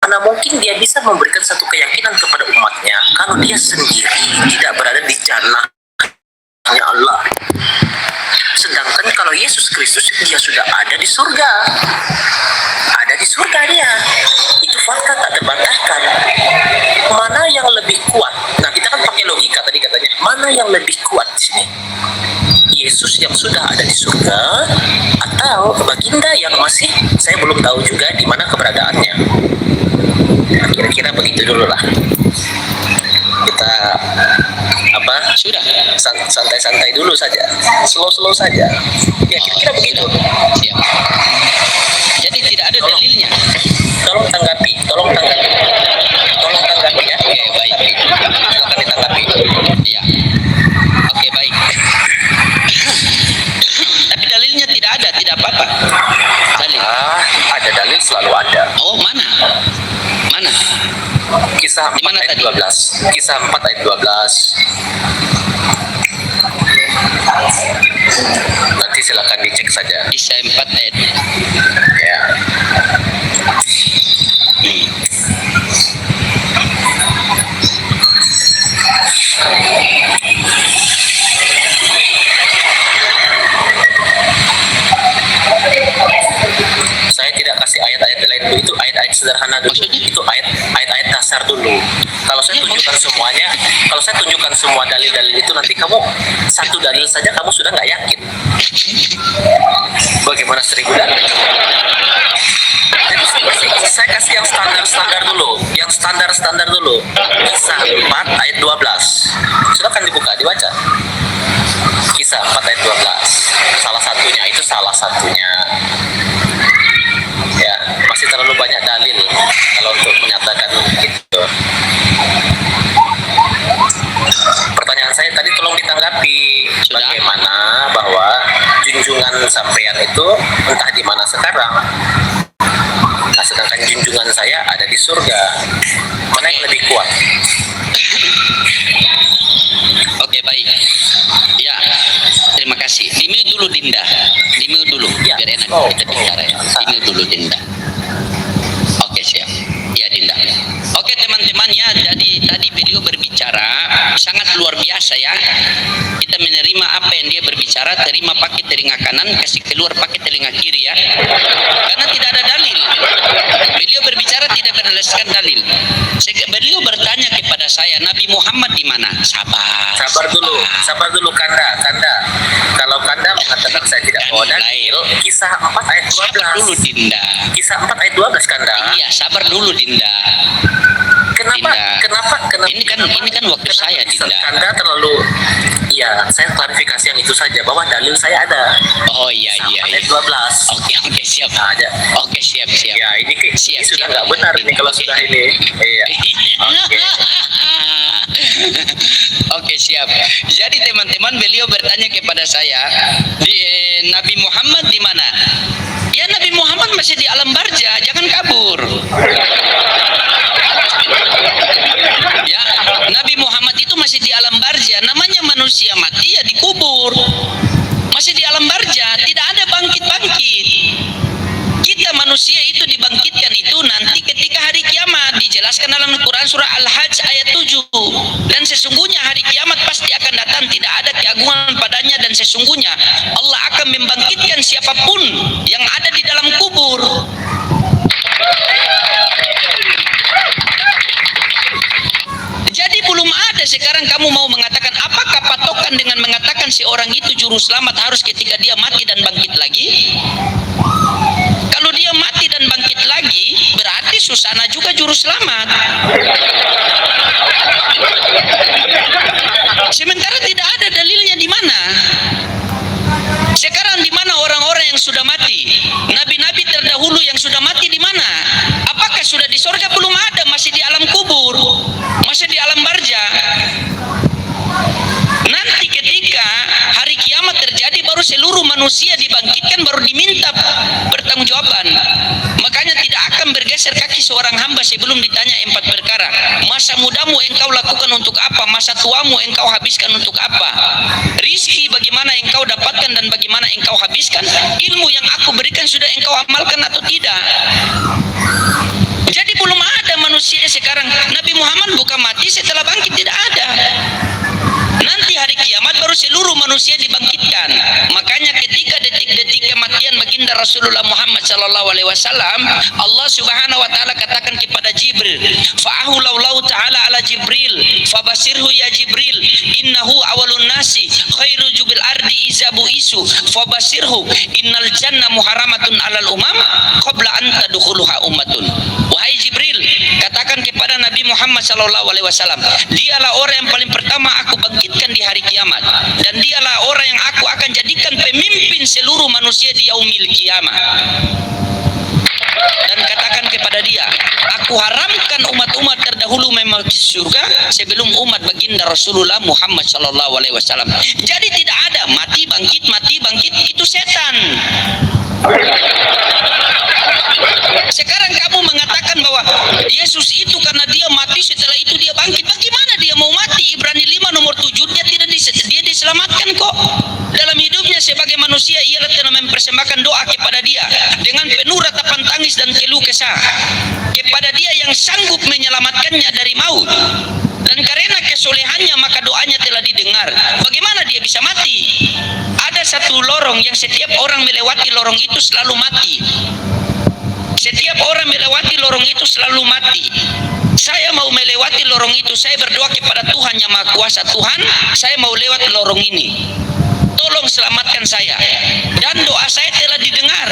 Mana mungkin dia bisa memberikan satu keyakinan kepada umatnya kalau dia sendiri tidak berada di jannahnya Allah. Sedangkan kalau Yesus Kristus, dia sudah ada di surga. Ada di surga dia. Itu fakta tak terbantahkan. Mana yang lebih kuat? Nah, kita kan pakai logika tadi katanya. Mana yang lebih kuat di sini? Yesus yang sudah ada di surga atau baginda yang masih saya belum tahu juga di mana keberadaannya. Kira-kira begitu dulu lah. Kita sudah santai-santai dulu saja, slow saja. Ya kira-kira begitu. Siap. Jadi tidak ada dalilnya. Tolong tanggapi ya. Oke, baik. Silakan ditanggapi. Ya. Oke, baik. Tapi dalilnya tidak ada, tidak apa-apa. Dalil. Ada dalil, selalu ada. Oh, mana? Kisah 4 ayat 12. Kisah 4 ayat 12. Nanti silakan dicek saja. Kisah 4 ayat. Ya. Saya tidak kasih ayat-ayat lain dulu, itu ayat-ayat sederhana dulu. Itu ayat-ayat dasar dulu. Kalau saya tunjukkan semuanya, kalau saya tunjukkan semua dalil-dalil itu, nanti kamu satu dalil saja kamu sudah nggak yakin. Bagaimana 1000 dalil? Jadi saya kasih yang standar dulu, yang standar dulu. Kisah 4 ayat 12. Silakan dibaca. Kisah 4 ayat 12. Salah satunya. Ya, masih terlalu banyak dalil kalau untuk menyatakan itu. Pertanyaan saya tadi tolong ditanggapi. Bagaimana bahwa junjungan sampean itu entah di mana sekarang. Nah, sedangkan junjungan saya ada di surga. Mana yang lebih kuat? Oke, baik. Ya, terima kasih. Dimute dulu Dinda. Dimute dulu. Ya. Biar enak kita bicara ya. Dimute dulu Dinda. Oke, siap. Ya, Dinda. Oke, teman-temannya, jadi tadi beliau berbicara sangat luar biasa ya. Kita menerima apa yang dia berbicara, terima pakai telinga kanan, kasih keluar pakai telinga kiri ya. Karena tidak ada dalil. Beliau berbicara tidak berdasarkan dalil. Beliau bertanya kepada saya, Nabi Muhammad di mana? Sabar dulu Kanda. Kalau Kanda mengatakan saya tidak bawa dalil, kisah 4 ayat 12. Sabar dulu Dinda. Kisah 4 ayat 12 Kanda. Iya, sabar dulu Dinda. Kenapa? Ini kan waktu saya Dinda. Kanda terlalu. Ya, saya klarifikasi yang itu saja bahwa dalil saya ada. Oh iya. Ayat 12. Oke, siap. Ada. Oke, siap. Ya, ini sudah nggak benar ini kalau sudah ini. Iya. Oke, siap. Jadi teman-teman, beliau bertanya kepada saya, Nabi Muhammad di mana? Ya, Nabi Muhammad masih di alam barza, jangan kabur. Ya, Nabi Muhammad itu masih di alam barza, namanya manusia mati ya dikubur. Masih di alam barza, tidak ada bangkit-bangkit. Kita manusia itu dibangkitkan itu nanti ketika hari kiamat, dijelaskan dalam Quran surah Al-Hajj ayat 7. Dan sesungguhnya hari kiamat pasti akan datang, tidak ada keagungan padanya, dan sesungguhnya Allah akan membangkitkan siapapun yang ada di dalam kubur. Jadi belum ada sekarang kamu mau mengatakan, apakah patokan dengan mengatakan seorang itu juru selamat harus ketika dia mati dan bangkit lagi? Kalau dia mati dan bangkit lagi, berarti Susana juga juru selamat. Sementara tidak ada dalilnya di mana. Sekarang di mana orang-orang yang sudah mati? Nabi-nabi terdahulu yang sudah mati di mana? Apakah sudah di surga? Belum ada, masih di alam kubur, masih di alam barza. Nanti ketika hari kiamat terjadi, baru seluruh manusia dibangkitkan, baru diminta pertanggungjawaban. Makanya tidak akan bergeser bergeser kaki seorang hamba sebelum ditanya 4 perkara. Masa mudamu engkau lakukan untuk apa? Masa tuamu engkau habiskan untuk apa? Rizki bagaimana engkau dapatkan dan bagaimana engkau habiskan? Ilmu yang aku berikan sudah engkau amalkan atau tidak? Jadi belum ada manusia sekarang. Nabi Muhammad bukan mati setelah bangkit, tidak ada. Nanti hari kiamat baru seluruh manusia dibangkitkan. Makanya ketika detik-detik kematian baginda Rasulullah Muhammad sallallahu alaihi wasallam, Allah Subhanahu wa taala katakan kepada Jibril, "Fa'ahu laulahu ta'ala ala Jibril, fabashirhu ya Jibril, innahu awalun nasi khairu jubil ardi izabu isu, fabashirhu innal jannah muharamatun alal umam qabla an tadkhuluha ummatun." Wahai Jibril, katakan kepada Nabi Muhammad sallallahu alaihi wasallam, dialah orang yang paling pertama aku bangkitkan di hari kiamat, dan dialah orang yang aku akan jadikan pemimpin seluruh manusia di yaumil kiamat. Dan katakan kepada dia, aku haramkan umat-umat terdahulu memasuki surga sebelum umat baginda Rasulullah Muhammad sallallahu alaihi wasallam. Jadi tidak ada mati bangkit itu setan. Sekarang kamu mengatakan bahwa Yesus itu karena dia mati setelah itu dia bangkit. Bagaimana dia mau mati? Ibrani 5 nomor 7 dia diselamatkan kok. Dalam hidupnya sebagai manusia ia telah mempersembahkan doa kepada dia dengan penuh ratapan tangis dan keluh kesah kepada dia yang sanggup menyelamatkannya dari maut. Dan karena kesolehannya maka doanya telah didengar. Bagaimana dia bisa mati? Ada satu lorong yang setiap orang melewati lorong itu selalu mati. Setiap orang melewati lorong itu selalu mati. Saya mau melewati lorong itu, saya berdoa kepada Tuhan yang Maha Kuasa, Tuhan, saya mau lewat lorong ini. Tolong selamatkan saya. Dan doa saya telah didengar.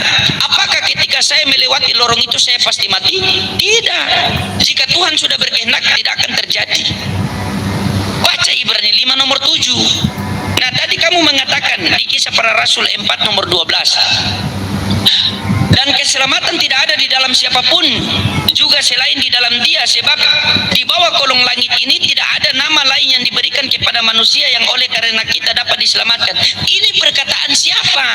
Apakah ketika saya melewati lorong itu saya pasti mati? Tidak. Jika Tuhan sudah berkehendak tidak akan terjadi. Baca Ibrani 5 nomor 7. Nah, tadi kamu mengatakan di Kisah Para Rasul 4 nomor 12. Dan keselamatan tidak ada di dalam siapapun juga selain di dalam dia, sebab di bawah kolong langit ini tidak ada nama lain yang diberikan kepada manusia yang oleh karena kita dapat diselamatkan. Ini perkataan siapa?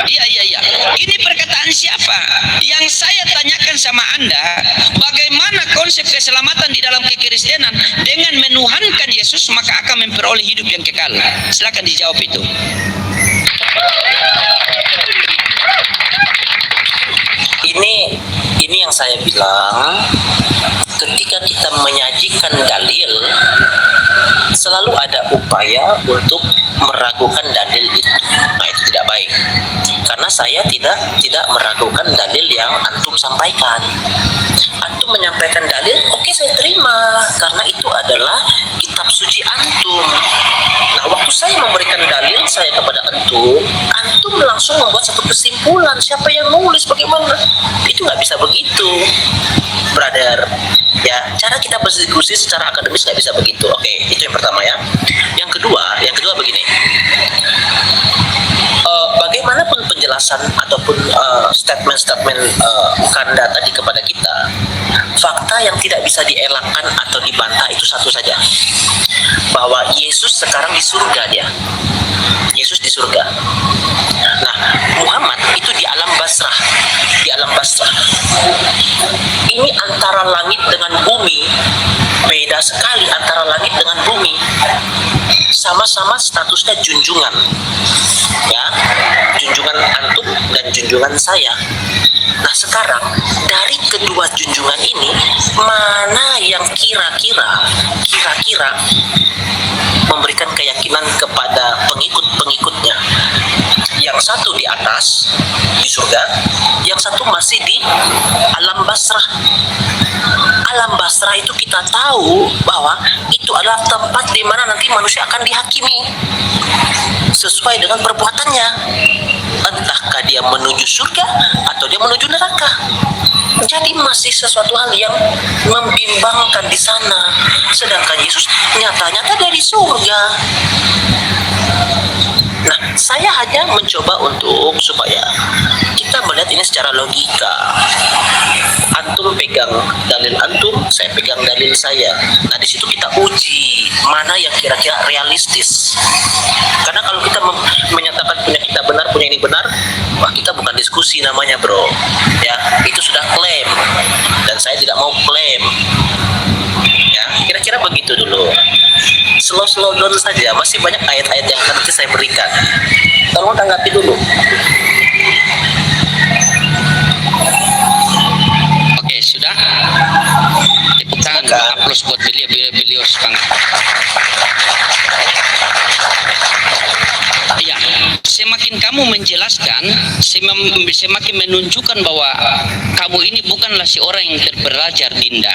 Iya. Ini perkataan siapa? Yang saya tanyakan sama Anda, bagaimana konsep keselamatan di dalam kekristenan? Dengan menuhankan Yesus maka akan memperoleh hidup yang kekal. Silakan dijawab itu. Ini yang saya bilang, ketika kita menyajikan dalil selalu ada upaya untuk meragukan dalil itu. Nah, itu tidak baik. Karena saya tidak meragukan dalil yang antum sampaikan. Antum menyampaikan dalil, oke, saya terima karena itu adalah kitab suci antum. Nah, waktu saya memberikan dalil saya kepada antum langsung membuat satu kesimpulan, siapa yang nulis, bagaimana? Itu nggak bisa begitu, brother. Ya, cara kita berdiskusi secara akademis nggak bisa begitu. Oke, itu yang pertama ya. Yang kedua begini. Bagaimanapun penjelasan ataupun statement-statement Kanda tadi kepada kita, fakta yang tidak bisa dielakkan atau dibantah itu satu saja, bahwa Yesus sekarang di surga dia. Yesus di surga. Nah, Muhammad itu di alam Basrah. Di alam Basrah. Ini antara langit dengan bumi. Beda sekali antara langit dengan bumi. Sama-sama statusnya junjungan. Ya, junjungan antum dan junjungan saya. Nah, sekarang dari kedua junjungan ini mana yang kira-kira memberikan keyakinan kepada pengikut-pengikutnya? Yang satu di atas di surga, yang satu masih di alam Basrah. Alam Basrah itu kita tahu bahwa itu adalah tempat di mana nanti manusia akan dihakimi sesuai dengan perbuatannya. Entahkah dia menuju surga atau dia menuju neraka. Jadi masih sesuatu hal yang membimbangkan di sana. Sedangkan Yesus nyata-nyata dari surga. Nah, saya hanya mencoba untuk supaya kita melihat ini secara logika. antum pegang dalil antum, saya pegang dalil saya. Nah di situ kita uji mana yang kira-kira realistis. Karena kalau kita menyatakan punya kita benar, punya ini benar, wah kita bukan diskusi namanya bro. Ya itu sudah klaim dan saya tidak mau klaim. Ya kira-kira begitu dulu. Slow down saja. Masih banyak ayat-ayat yang nanti saya berikan. Tolong tanggapi dulu. Oke, sudah. Tepuk tangan, aplaus buat beliau semangat. Ya, semakin kamu menjelaskan, semakin menunjukkan bahwa kamu ini bukanlah seorang yang terbelajar, Dinda.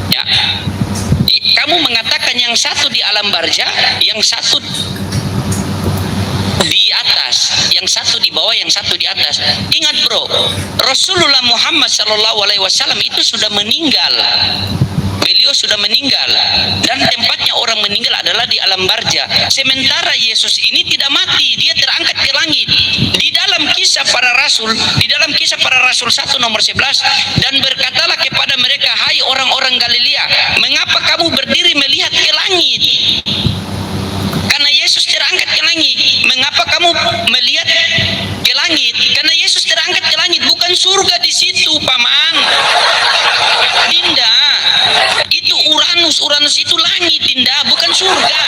Ya, kamu mengatakan yang satu di alam barza, yang satu di atas, yang satu di bawah, yang satu di atas. Ingat bro, Rasulullah Muhammad SAW itu sudah meninggal. Beliau sudah meninggal dan tempatnya orang meninggal adalah di alam barza. Sementara Yesus ini tidak mati, dia terangkat ke langit. Di dalam kisah para rasul, di dalam kisah para rasul 1 nomor 11, dan berkatalah kepada mereka, hai orang-orang Galilea, mengapa kamu berdiri melihat ke langit? Karena Yesus terangkat ke langit. Mengapa kamu melihat ke langit? Karena Yesus terangkat ke langit, bukan surga di situ, paman. Dinda, itu Uranus itu langit, Dinda, bukan surga.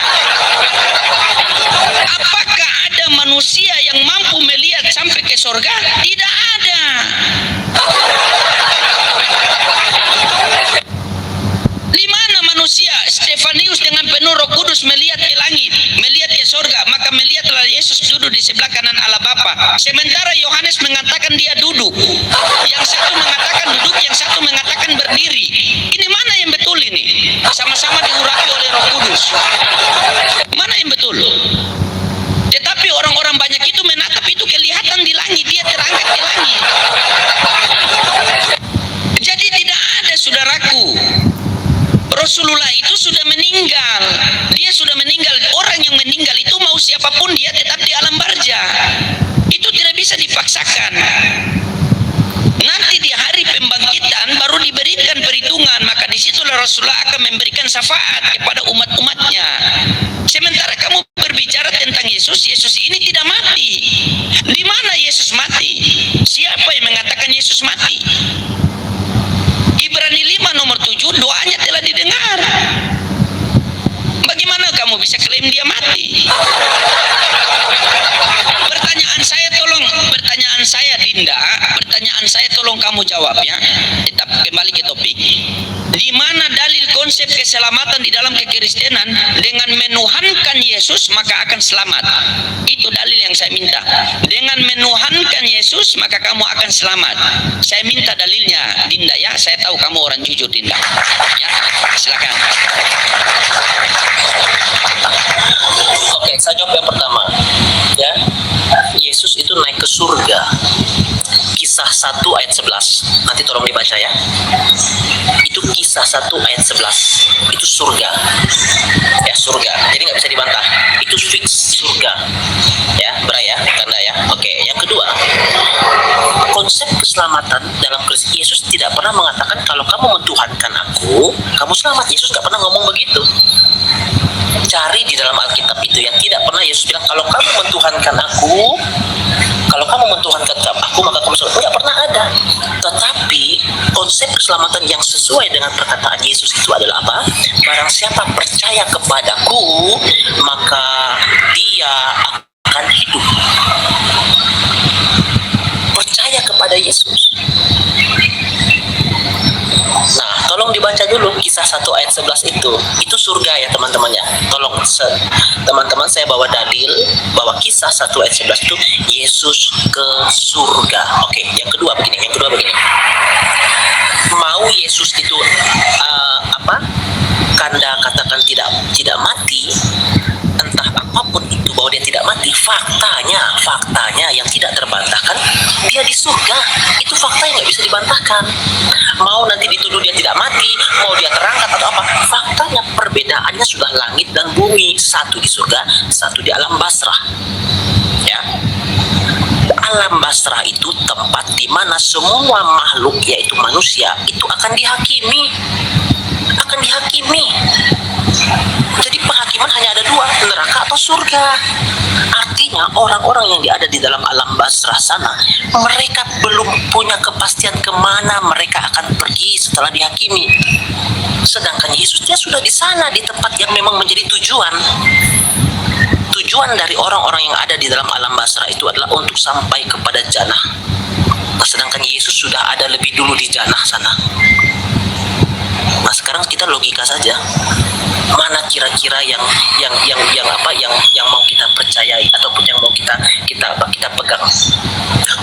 Apakah ada manusia yang mampu melihat sampai ke surga? Tidak ada. Di mana manusia Stefanius dengan penuh Roh Kudus melihat ke langit, melihat ke surga, maka melihatlah Yesus duduk di sebelah kanan Allah Bapa. Sementara Yohanes mengatakan dia duduk, yang satu mengatakan duduk, yang satu mengatakan berdiri. Ini mana yang betul ini? Sama-sama diurapi oleh Roh Kudus. Mana yang betul? Tetapi orang-orang banyak itu menatap itu kelihatan di langit, dia terangkat ke langit. Jadi tidak ada, saudaraku. Rasulullah itu sudah meninggal. Dia sudah meninggal. Orang yang meninggal itu mau siapapun dia tetap di alam barza. Itu tidak bisa dipaksakan. Nanti di hari pembangkitan baru diberikan perhitungan. Maka disitulah Rasulullah akan memberikan syafaat kepada umat-umatnya. Sementara kamu berbicara tentang Yesus, Yesus ini tidak mati. Di mana Yesus mati? Siapa yang mengatakan Yesus mati? Ibrani 5 nomor 7, doanya telah didengar. Bagaimana kamu bisa klaim dia mati? Pertanyaan saya Dinda, pertanyaan saya tolong kamu jawab ya. Tetap kembali ke topik. Di mana dalil konsep keselamatan di dalam kekristenan? Dengan menuhankan Yesus maka akan selamat. Itu dalil yang saya minta. Dengan menuhankan Yesus maka kamu akan selamat. Saya minta dalilnya, Dinda ya. Saya tahu kamu orang jujur, Dinda. Ya, silakan. Oke, saya jawab yang pertama. Ya, Yesus itu naik ke surga. Kisah 1 ayat 11. Nanti tolong dibaca ya. Itu kisah 1 ayat 11. Itu surga. Ya, surga. Jadi nggak bisa dibantah. Itu fix surga. Ya, beraya, tanda ya. Oke, yang kedua. Konsep keselamatan dalam Kristus, Yesus tidak pernah mengatakan kalau kamu mentuhankan aku, kamu selamat. Yesus nggak pernah ngomong begitu. Cari di dalam Alkitab itu yang tidak pernah Yesus bilang kalau kamu mentuhankan aku, kalau kamu mentuhankan aku maka kamu selamat. Tidak pernah ada. Tetapi konsep keselamatan yang sesuai dengan perkataan Yesus itu adalah apa? Barang siapa percaya kepadaku maka dia akan hidup. Percaya kepada Yesus. Nah, tolong dibaca dulu kisah 1 ayat 11 itu. Itu surga ya teman-temannya. Tolong teman-teman saya bawa dalil bahwa kisah 1 ayat 11 itu Yesus ke surga. Oke, yang kedua begini. Mau Yesus itu Kanda katakan tidak mati, entah apapun itu bahwa dia tidak mati, faktanya yang tidak terbantahkan dia di surga. Itu fakta yang nggak bisa dibantahkan. Mau nanti dituduh dia tidak mati, mau dia terangkat atau apa, faktanya perbedaannya sudah langit dan bumi. Satu di surga, satu di alam basrah. Ya, alam basrah itu tempat di mana semua makhluk, yaitu manusia, itu akan dihakimi. Jadi penghakiman hanya ada dua, neraka atau surga. Artinya orang-orang yang ada di dalam alam basrah sana, mereka belum punya kepastian kemana mereka akan pergi setelah dihakimi. Sedangkan Yesus, dia sudah di sana, di tempat yang memang menjadi tujuan. Tujuan dari orang-orang yang ada di dalam alam basrah itu adalah untuk sampai kepada jannah. Sedangkan Yesus sudah ada lebih dulu di jannah sana. Nah, sekarang kita logika saja, mana kira-kira yang mau kita percayai ataupun yang mau kita pegang,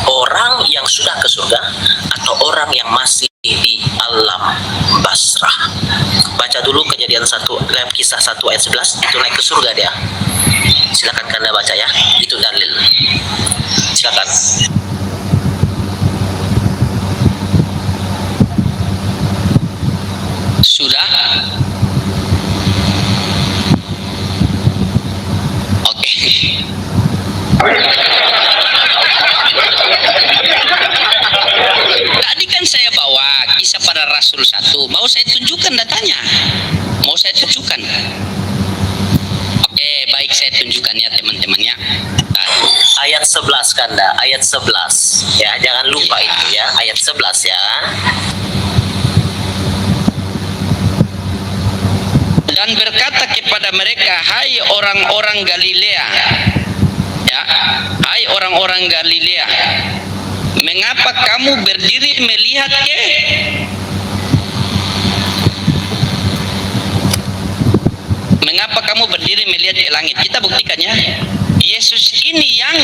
orang yang sudah ke surga atau orang yang masih di alam basrah. Baca dulu Kejadian 1, Kisah 1 ayat 11, itu naik ke surga dia. Silakan Anda baca ya, itu dalil. Silakan. Sudah? Oke. Tadi kan saya bawa Kisah Para Rasul 1. Mau saya tunjukkan datanya? Mau saya tunjukkan? Oke, baik, saya tunjukkan ya teman-temannya. Ayat 11 Kanda, ayat 11. Ya, jangan lupa itu ya, ayat 11 ya. Dan berkata kepada mereka, hai orang-orang Galilea, ya, hai orang-orang Galilea, mengapa kamu berdiri melihat ke? Mengapa kamu berdiri melihat ke langit? Kita buktikan ya. Yesus ini yang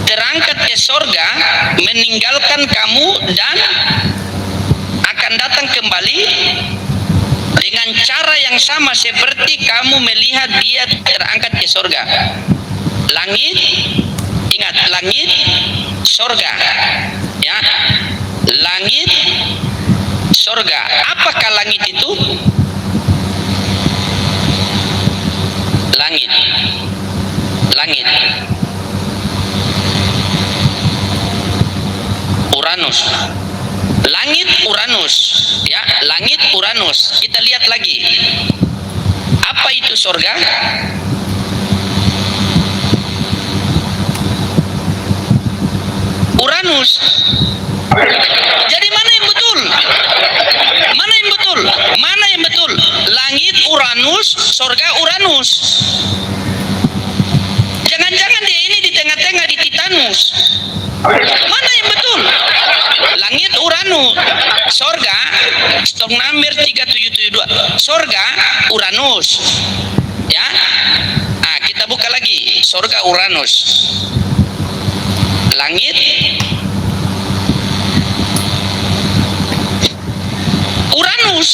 terangkat ke sorga, meninggalkan kamu dan akan datang kembali dengan cara yang sama seperti kamu melihat dia terangkat ke sorga. Langit, ingat, langit, sorga, ya, langit, sorga. Apakah langit itu? Langit, langit, Uranus. Langit Uranus, ya, langit Uranus. Kita lihat lagi. Apa itu sorga? Uranus. Jadi mana yang betul? Mana yang betul? Mana yang betul? Langit Uranus, sorga Uranus. Jangan-jangan dia ini di tengah-tengah di Titanus. Mana yang betul? Langit Uranus, sorga, stok number 3772, sorga Uranus, ya. Nah, kita buka lagi, sorga Uranus, langit Uranus,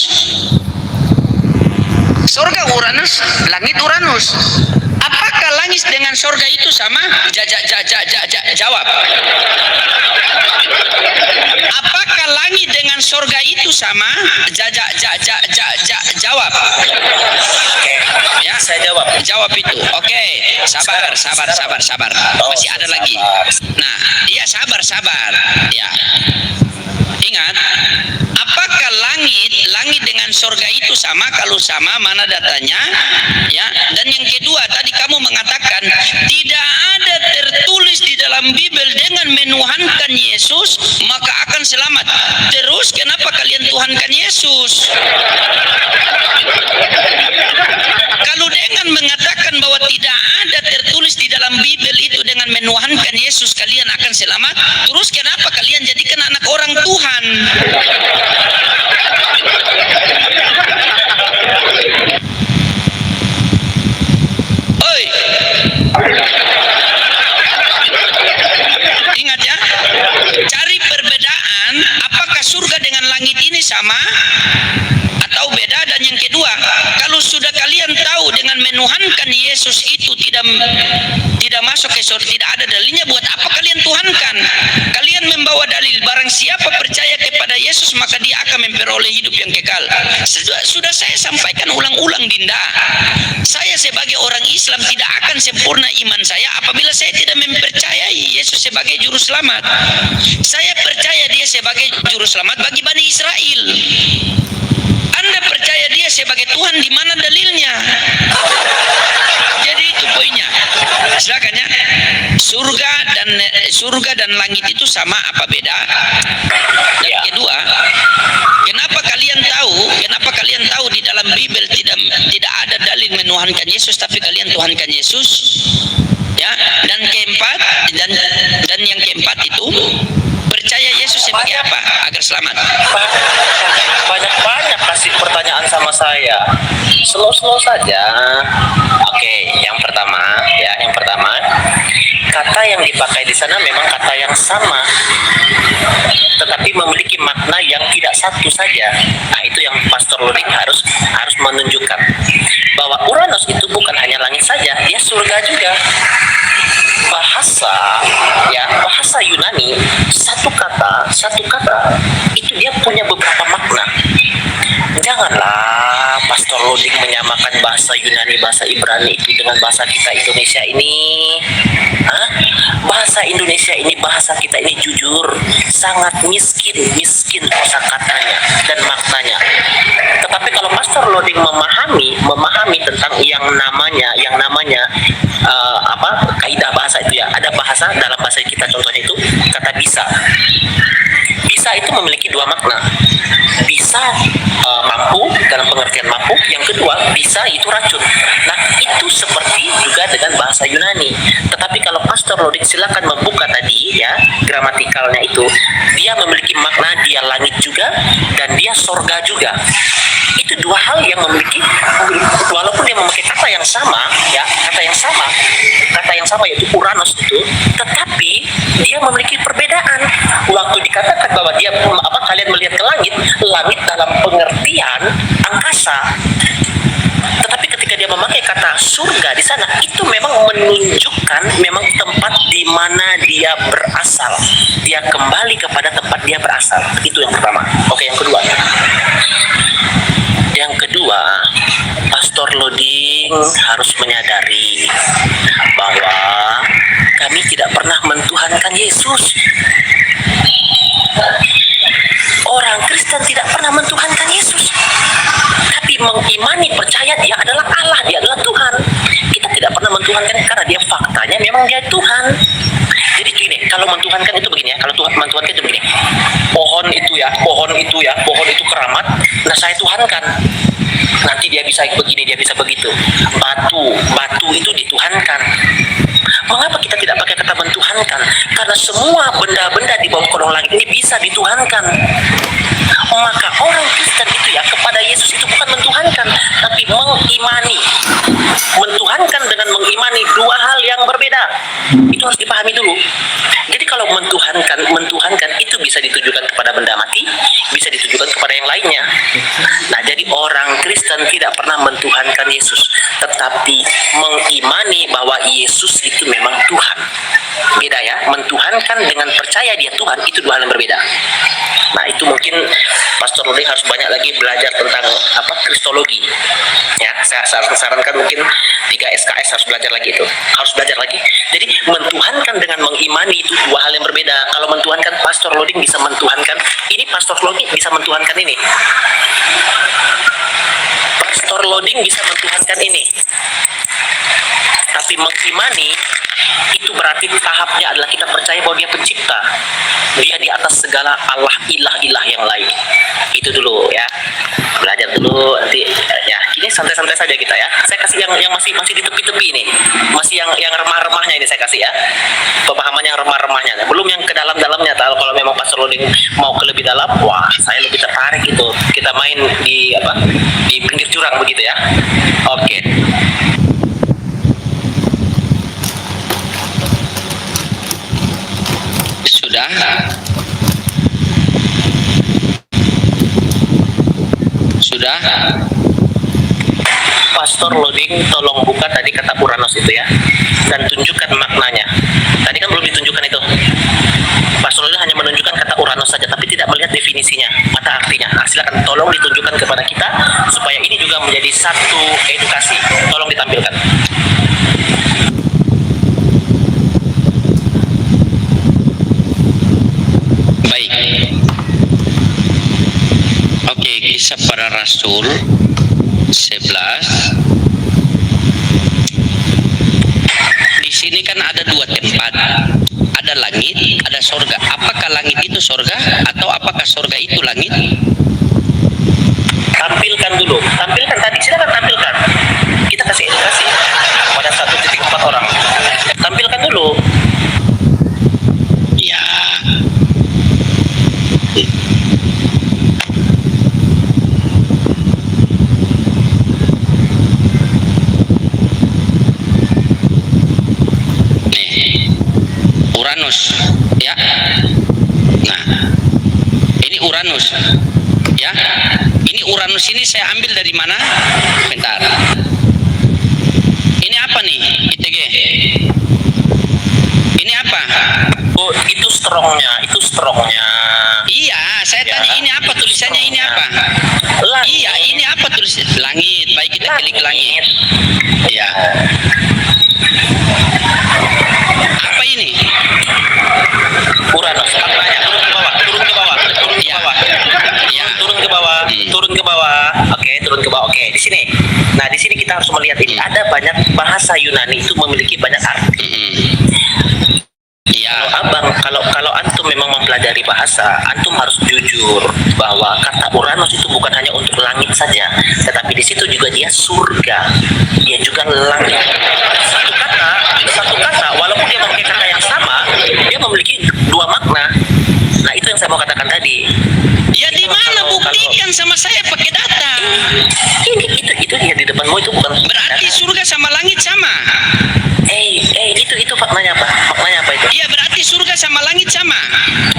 sorga Uranus, langit Uranus. Apakah langit dengan sorga itu sama? Jawab. Apakah langit dengan sorga itu sama? Jawab. Ya, saya jawab. Jawab itu. Oke, sabar. Masih ada lagi. Nah, iya, sabar. Ya. Ingat, apakah langit dengan sorga itu sama? Kalau sama, mana datanya? Ya. Dan yang kedua, tadi kamu mengatakan tidak ada tertulis di dalam Bible dengan menuhankan Yesus maka akan selamat. Terus kenapa kalian tuhankan Yesus? Kalau dengan mengatakan bahwa tidak ada tertulis di dalam Bible itu dengan menuhankan Yesus kalian akan selamat, terus kenapa kalian jadikan anak orang Tuhan? Oi. Ingat ya, cari perbedaan apakah surga dengan langit ini sama atau beda. Dan yang kedua, kalau sudah kalian tahu dengan menuhankan Yesus itu tidak masuk ke surga, tidak ada dalilnya, buat apa kalian tuhankan? Kalian membawa dalil, barang siapa percaya kepada Yesus maka dia akan memperoleh hidup yang kekal. Sudah saya sampaikan ulang-ulang, Dinda. Saya sebagai orang Islam tidak akan sempurna iman saya apabila saya tidak mempercayai Yesus sebagai juru selamat. Saya percaya dia sebagai juru selamat bagi Bani Israel. Anda percaya dia sebagai Tuhan, di mana dalilnya? Jadi itu poinnya. Silakan ya. Surga dan langit itu sama apa beda? Dan kedua, kenapa kalian tahu di dalam Bible tidak ada dalil menuhankan Yesus, tapi kalian tuhankan Yesus? Ya, dan yang keempat itu percaya Yesus sebagai apa agar selamat? Banyak kasih pertanyaan sama saya. Slow saja. Oke, yang pertama, kata yang dipakai di sana memang kata yang sama, tetapi memiliki makna yang tidak satu saja. Nah, itu yang Pastor Loding harus menunjukkan bahwa Uranus itu bukan hanya langit saja, dia surga juga. Bahasa Yunani, satu kata itu dia punya beberapa makna. Janganlah Pastor Loding menyamakan bahasa Yunani, bahasa Ibrani itu dengan bahasa kita Indonesia ini. Bahasa Indonesia ini, bahasa kita ini jujur sangat miskin kosakatanya dan maknanya. Tetapi kalau Pastor Loding memahami tentang yang namanya kaidah bahasa itu ya, ada bahasa dalam bahasa kita, contohnya itu kata bisa. Bisa itu memiliki dua makna. Bisa mampu, dalam pengertian mampu. Yang kedua, bisa itu racun. Nah, itu seperti juga dengan bahasa Yunani. Tetapi kalau Pastor Loding silakan membuka tadi ya, gramatikalnya itu, dia memiliki makna dia langit juga dan dia sorga juga. Itu dua hal yang memiliki, walaupun dia memakai kata yang sama yaitu Uranus itu, tetapi dia memiliki perbedaan. Waktu dikatakan bahwa dia kalian melihat ke langit dalam pengertian angkasa, tetapi ketika dia memakai kata surga di sana, itu memang menunjukkan memang tempat di mana dia berasal. Dia kembali kepada tempat dia berasal. Itu yang pertama. Oke, yang kedua, Pastor Loding harus menyadari bahwa kami tidak pernah mentuhankan Yesus. Orang Kristen tidak pernah mentuhankan Yesus, tapi mengimani, percaya dia adalah Allah, dia adalah Tuhan. Kita tidak pernah mentuhankan karena dia faktanya memang dia Tuhan. Jadi gini, kalau mentuhankan itu begini ya, kalau mentuhankan itu begini, pohon itu keramat, nah saya tuhankan. Nanti dia bisa begini, dia bisa begitu. Batu itu dituhankan. Mengapa kita tidak pakai kata mentuhankan? Karena semua benda-benda di bawah kolong langit ini bisa dituhankan. Maka orang Kristen itu ya, kepada Yesus itu bukan mentuhankan, tapi mengimani. Mentuhankan dengan mengimani dua hal yang berbeda. Itu harus dipahami dulu. Jadi kalau mentuhankan itu bisa ditujukan kepada benda mati, bisa ditujukan kepada yang lainnya. Nah, jadi orang Kristen tidak pernah mentuhankan Yesus, tetapi mengimani bahwa Yesus itu memang Tuhan. Beda ya, mentuhankan dengan percaya dia Tuhan, itu dua hal yang berbeda. Nah, itu mungkin Pastor Loding harus banyak lagi belajar tentang kristologi. Ya, saya sarankan mungkin 3 SKS harus belajar lagi itu. Harus belajar lagi. Jadi mentuhankan dengan mengimani itu dua hal yang berbeda. Kalau mentuhankan, Pastor Loding bisa mentuhankan ini, Pastor Loding bisa mentuhankan ini. Pastor Loding bisa mentuhankan ini. Tapi mengimani itu berarti tahapnya adalah kita percaya bahwa dia pencipta. Dia di atas segala Allah, ilah yang lain. Itu dulu ya. Belajar dulu nanti ya. Ini santai-santai saja kita ya. Saya kasih yang masih di tepi-tepi ini. Masih yang remah-remahnya ini saya kasih ya. Pemahaman yang remah-remahnya. Belum yang ke dalam-dalamnya. Kalau memang Pastor Loding mau ke lebih dalam, wah, saya lebih tertarik itu. Kita main di pinggir jurang begitu ya. Oke. Sudah. Pastor Loding tolong buka tadi kata Uranus itu ya, dan tunjukkan maknanya. Tadi kan belum ditunjukkan itu. Pastor Loding hanya menunjukkan kata Uranus saja, tapi tidak melihat definisi definisinya, mata artinya. Nah, silakan tolong ditunjukkan kepada kita supaya ini juga menjadi satu edukasi. Tolong ditampilkan. Baik. Oke, Kisah Para Rasul 11. Di sini kan ada dua tempat. Ada langit, ada sorga. Apakah langit itu sorga atau apakah sorga itu langit? Tampilkan dulu, tampilkan tadi, silakan tampilkan. Kita kasih edukasi pada 1.4 orang. Tampilkan dulu. Ya. Nih, Uranus, ya. Nah, ini Uranus, ya. Ini Uranus ini saya ambil dari mana? Bentar. Ini apa nih, ITG? Ini apa? Oh, itu strongnya, itu strongnya. Iya, saya Ya. tanya ini apa tulisannya, ini apa? Langit. Iya, ini apa tulisan? Langit. Baik, kita klik langit. Ya. Apa ini? Uranus. Maknanya turun ke bawah, turun ke bawah, turun ke Ya. bawah. Ya. Turun ke bawah, turun ke bawah. Oke, turun ke bawah. Oke, di sini. Nah, di sini kita harus melihat ini. Ada banyak bahasa Yunani itu memiliki banyak arti. Iya. Kalau antum memang mempelajari bahasa, antum harus jujur bahwa kata Uranus itu bukan hanya untuk langit saja, tetapi di situ juga dia surga, dia juga langit. Satu kata, walaupun dia memakai kata yang sama, dia memiliki dua makna. Nah, itu yang saya mau katakan tadi. Ya di mana buktikan sama saya pakai data? Itu dia di depanmu itu bukan. Berarti surga sama langit sama. Itu maknanya apa? Maknanya apa itu? Iya, berarti surga sama langit sama.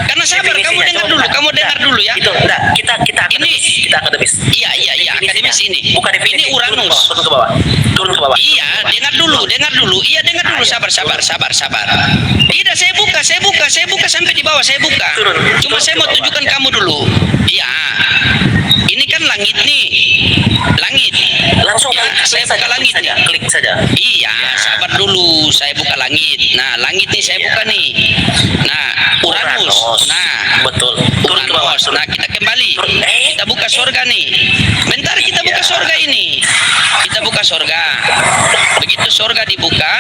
Karena sabar, kamu dengar dulu ya. Itu enggak, kita akademis. Iya, akademis ini. Bukan definisi. Ini Uranus. Turun ke bawah. Turun ke bawah. Iya, dengar dulu. Iya, dengar dulu. Sabar. Tidak, saya buka sampai di bawah, saya buka. Turun. Cuma saya mau tunjukkan kamu dulu. Iya. Ini kan langit nih. Langit. Langsung Ya, saya buka langit nih. Klik saja. Iya, sabar dulu. Saya buka langit. Nah, langit nih saya buka nih. Nah, Uranus. Nah, betul. Turun ke bawah. Uranus. Nah, kita kembali. Kita buka sorga nih. Bentar, kita buka sorga ini. Kita buka sorga. Begitu sorga dibuka,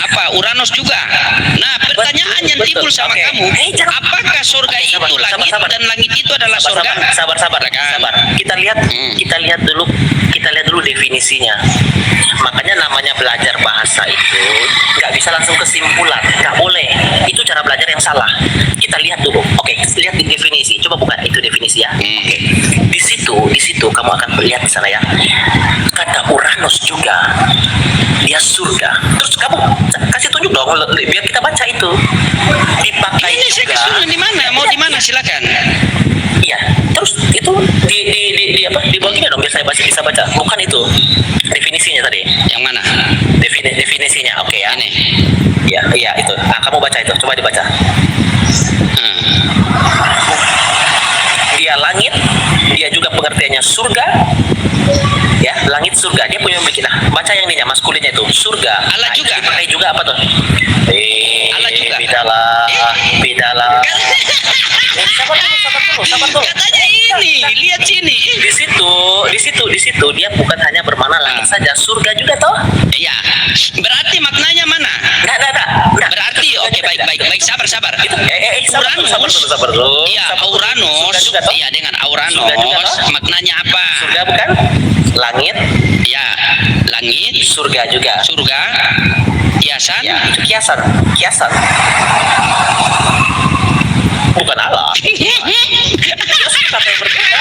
apa? Uranus juga. Nah, pertanyaan yang timbul sama kamu, apakah sorga itu langit dan langit itu adalah sorga? Sabar. Kita lihat dulu definisinya. Makanya namanya belajar bahasa itu nggak bisa langsung kesimpulan, nggak boleh. Itu cara belajar yang salah. Kita lihat dulu. Oke, lihat di definisi. Coba buka itu definisi ya. Oke. Di situ kamu akan melihat di sana ya. Kata Uranus juga dia surga. Terus kamu kasih tunjuk dong biar kita baca itu. Dipakai Ini saya juga. kesulitan di mana? Mau di mana? Silakan. Iya, terus itu di apa? Di bawah dong biar saya bisa baca. Bukan itu definisinya tadi. Yang mana? Definisinya, oke ya. Ini. Iya itu. Nah, kamu baca itu. Coba dibaca. Dia langit, dia juga pengertiannya surga. Ya, langit surga. Dia punya bikin. Nah, baca yang ininya maskulinnya itu surga. Allah juga. Dipakai juga apa tuh? Allah juga. Bidalah. Sabar dulu. Katanya ini, lihat sini. Di situ dia bukan hanya bermakna langit saja, surga juga toh? Ya, berarti maknanya mana? Enggak. Berarti oke, baik, sabar. Sabar dulu. Iya, Uranus. Surga juga toh? Iya, dengan Surga juga Uranus toh? maknanya apa? Surga bukan? Langit, Ya, langit, surga juga. surga, kiasan. Ya, itu kiasan. Bukan Allah. Terus kata yang berbeda.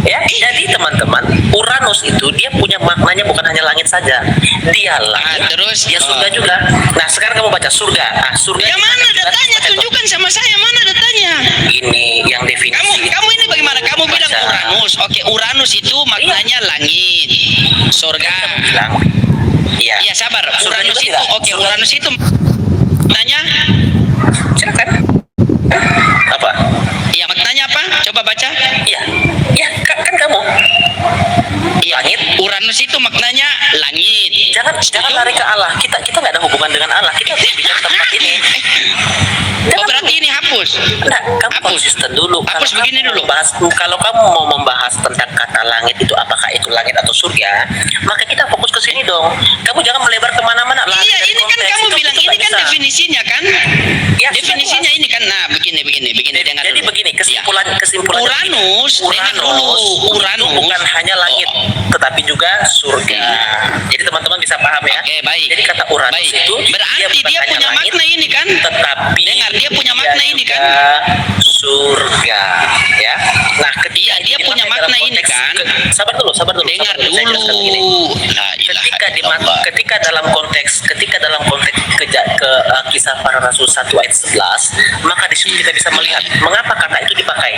Ya, jadi teman-teman, Uranus itu dia punya maknanya bukan hanya langit saja. Dia langit, terus dia surga juga. Nah, sekarang kamu baca surga. Nah, surga. yang mana datanya? Tunjukkan sama saya mana datanya. Ini yang definisi. Kamu ini bagaimana? Kamu bilang Baca. Uranus. Oke, Uranus itu maknanya langit, surga. Bilang. Iya. Iya, sabar. Surga Uranus juga itu, tidak? oke, Surga. Uranus itu maknanya Uranus itu maknanya langit. Jangan Setuju? lari ke Allah. Kita nggak ada hubungan dengan Allah. Kita bicara tempat ini. Oh, berarti ini hapus. Enggak, kamu Hapus. konsisten dulu. Hapus Kalau begini kamu dulu. kalau kamu mau membahas tentang kata langit itu apakah itu langit atau surga, maka kita fokus ke sini dong. Kamu jangan melebar kemana-mana. Lari Iya, dari ini kan konteks. kamu Itu bilang nggak ini kan bisa. definisinya kan? Ya, Definisinya ini kan. Nah, begini dengar Jadi dulu. begini, Ya. kesimpulan Uranus, dengar dulu. itu Uranus bukan hanya langit, tetapi juga surga. Jadi teman-teman bisa paham ya. Oke, baik. Jadi kata Uranus Baik. itu Berarti bukan dia hanya punya langit, makna ini kan? tetapi Dengar, dia punya makna ini kan? juga surga, ya. Nah, Iya, dia punya dipakai dalam makna ini konteks kan? sabar dulu. Dengar Saya jelaskan dulu. begini. La ilaha ketika illallah. dalam konteks kisah para rasul 1 ayat 11, maka di situ kita bisa melihat mengapa kata itu dipakai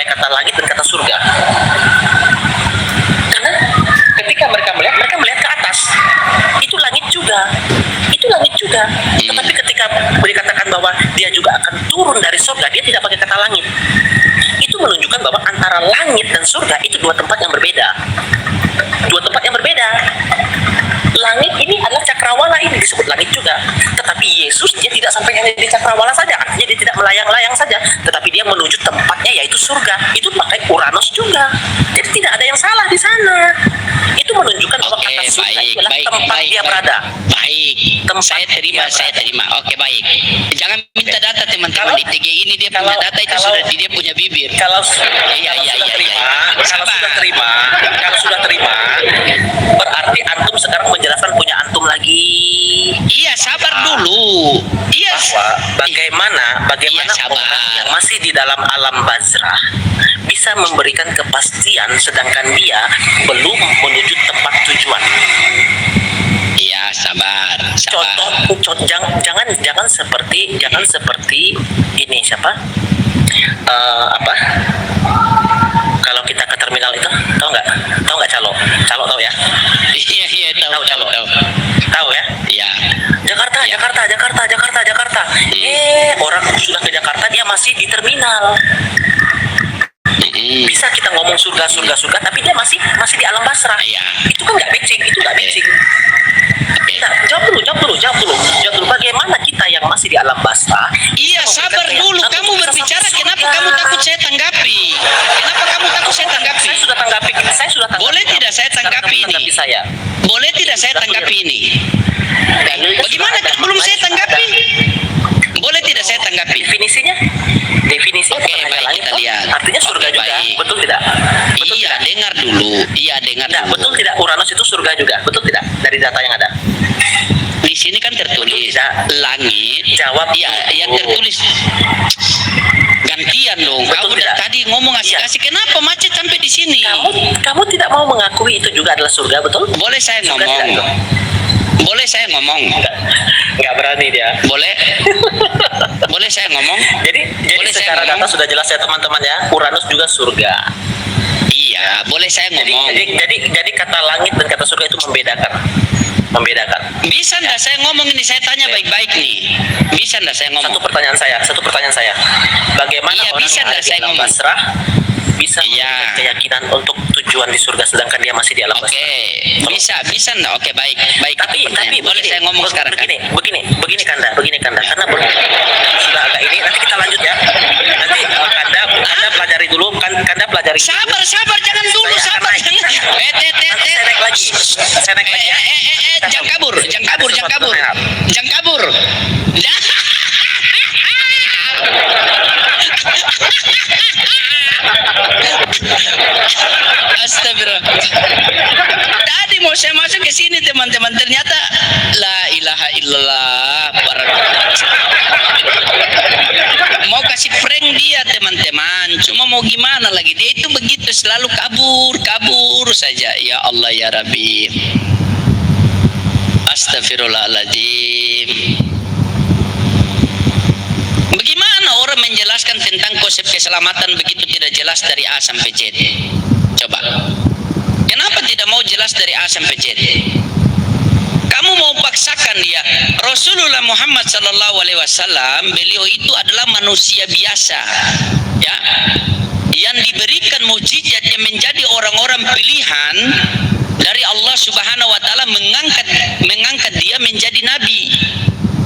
kata langit dan kata surga. Karena ketika mereka melihat ke atas, itu langit juga. Tetapi ketika dikatakan bahwa dia juga akan turun dari surga, dia tidak pakai kata langit. Itu menunjukkan bahwa antara langit dan surga itu dua tempat yang berbeda. Langit ini adalah cakrawala, ini disebut langit juga. Tetapi Yesus dia tidak sampai hanya di cakrawala saja, artinya dia tidak melayang-layang saja, tetapi dia menuju tempatnya yaitu surga. Itu pakai Uranus juga. Jadi tidak ada yang salah di sana. Itu menunjukkan bahwa Oke, kata surga baik, adalah baik, tempat baik, dia baik. berada. Baik, Tempat saya terima. Oke, baik. Jangan minta data teman-teman. Kalau- Di TG ini dia punya kalau- data itu kalau- sudah di dia punya bibir. Kalau Iya. kalau sudah terima, berarti antum sekarang menjelaskan punya antum lagi. Iya, sabar dulu. Iya. Bahwa bagaimana Iya, sabar. orang yang masih di dalam alam barzah bisa memberikan kepastian sedangkan dia belum menuju tempat tujuan. Iya, sabar. Jangan seperti ini siapa? Kalau kita ke terminal itu, tahu nggak calo tahu ya? Iya, tahu. Tahu ya? Iya. Jakarta. Orang sudah ke Jakarta dia masih di terminal. Bisa kita ngomong surga, tapi dia masih di alam basrah. Iya. Itu kan nggak matching. Oke. Nah, jawab dulu. Bagaimana kita yang masih di alam basrah? Iya, sabar dulu. Kamu berbicara, kenapa kamu takut saya tanggapi? Saya sudah tanggapi. Boleh tidak saya tanggapi ini? Tanggapi saya. Boleh tidak saya tanggapi ini? Bagaimana belum saya tanggapi? Boleh tidak saya tanggapi? Definisinya Oke, bukan hanya baik, langit, kita toh. lihat. Artinya surga Oke, juga. baik. Betul tidak? Iya, dengar dulu. Nah, betul tidak Uranus itu surga juga? Betul tidak? Dari data yang ada. Di sini kan tertulis Tidak. langit. Jawab Iya, dulu. yang tertulis. Gantian dong. Betul Kamu tidak? tadi ngomong asik-asik. Kenapa macet sampai di sini? Kamu tidak mau mengakui itu juga adalah surga, betul? Boleh saya Surga ngomong? tidak, dong? Boleh saya ngomong? Nggak berani dia. Boleh? Boleh saya ngomong? Jadi Boleh saya secara ngomong? data sudah jelas ya teman-teman ya. Uranus juga surga. Iya, boleh saya ngomong? Jadi kata langit dan kata surga itu membedakan. Bisa nggak saya ngomong ini? Saya tanya baik-baik nih. Bisa nggak saya ngomong? Satu pertanyaan saya. Bagaimana Iya, orang bisa yang ada nggak di saya alam ngomong? basrah bisa Iya. memberikan keyakinan untuk tujuan di surga sedangkan dia masih di alam Oke, basrah? bisa nggak? Oke, baik. Tapi boleh saya ngomong sekarang kan? begini Kanda, karena sudah agak ini nanti kita lanjut ya. Nanti Kanda pelajari dulu, Kanda pelajari. Sabar, jangan dulu, Saya sabar. akan naik. Nanti saya naik lagi. Ya. Jangan kabur. Astagfirullah. Tadi mau saya masuk ke sini teman-teman, ternyata la ilaha illallah. Mau kasih prank dia teman-teman, cuma mau gimana lagi, dia itu begitu selalu kabur saja. Ya Allah ya Rabbi. Astagfirullahaladzim. Bagaimana orang menjelaskan tentang konsep keselamatan begitu tidak jelas dari A sampai Z? Coba. Kenapa tidak mau jelas dari A sampai Z? Kamu mau paksakan dia. Rasulullah Muhammad sallallahu alaihi wasallam, beliau itu adalah manusia biasa. Ya. yang diberikan mukjizat yang menjadi orang-orang pilihan dari Allah Subhanahu wa taala, mengangkat dia menjadi nabi.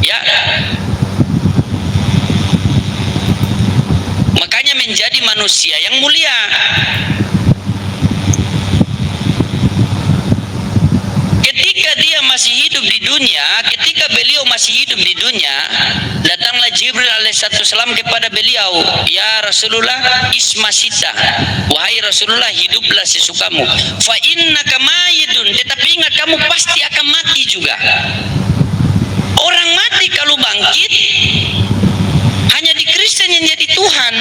Ya. Makanya menjadi manusia yang mulia. Ketika dia masih hidup di dunia, ketika beliau masih hidup di dunia, datanglah Jibril alaihissalam kepada beliau, "Ya Rasulullah, ismasita, wahai Rasulullah, hiduplah sesukamu. Fa innaka mayitun, tetapi ingat kamu pasti akan mati juga." Orang mati kalau bangkit, hanya di Kristen yang jadi Tuhan.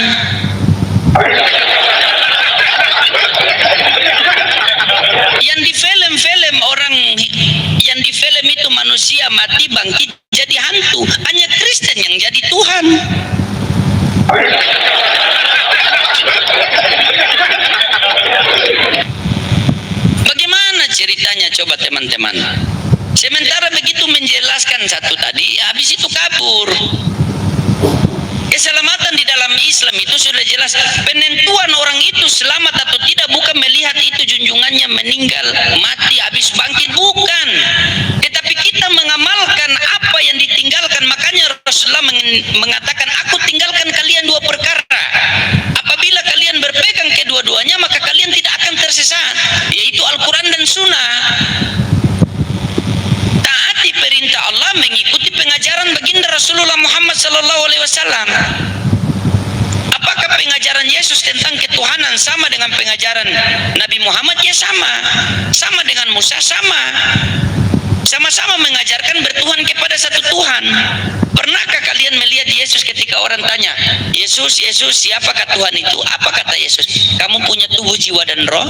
Yang di film-film orang, yang di film itu manusia mati bangkit jadi hantu, hanya Kristen yang jadi Tuhan. Bagaimana ceritanya coba teman-teman? Sementara begitu menjelaskan satu tadi, habis itu kabur. Keselamatan di dalam Islam itu sudah jelas. Penentuan orang itu selamat atau tidak bukan melihat itu junjungannya meninggal, mati, habis bangkit, bukan. Tetapi kita mengamalkan apa yang ditinggalkan. Makanya Rasulullah mengatakan, "Aku tinggalkan kalian dua perkara. Apabila kalian berpegang kedua-duanya, maka kalian tidak akan tersesat, yaitu Al-Quran dan Sunnah." Taati perintah Allah, mengikuti pengajaran baginda Rasulullah Muhammad SAW. Apakah pengajaran Yesus tentang ketuhanan sama dengan pengajaran Nabi Muhammad? Ya sama. Sama dengan Musa, sama. Sama-sama mengajarkan bertuhan kepada satu Tuhan. Pernahkah kalian melihat Yesus ketika orang tanya, "Yesus, Yesus, siapakah Tuhan itu?" Apa kata Yesus? "Kamu punya tubuh, jiwa, dan roh?"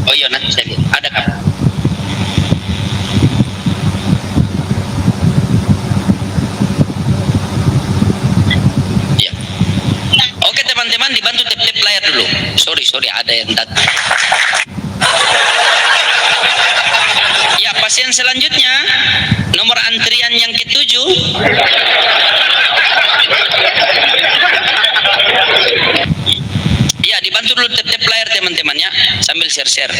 Oh iya, nanti saya lihat. Ada kan? Ya. Oke teman-teman, dibantu tap-tap layar dulu. Sorry, ada yang datang. Ya, pasien selanjutnya, nomor antrian yang ke-7. Ya, dibantu dulu tap-tap layar teman-teman ya, sambil share-share.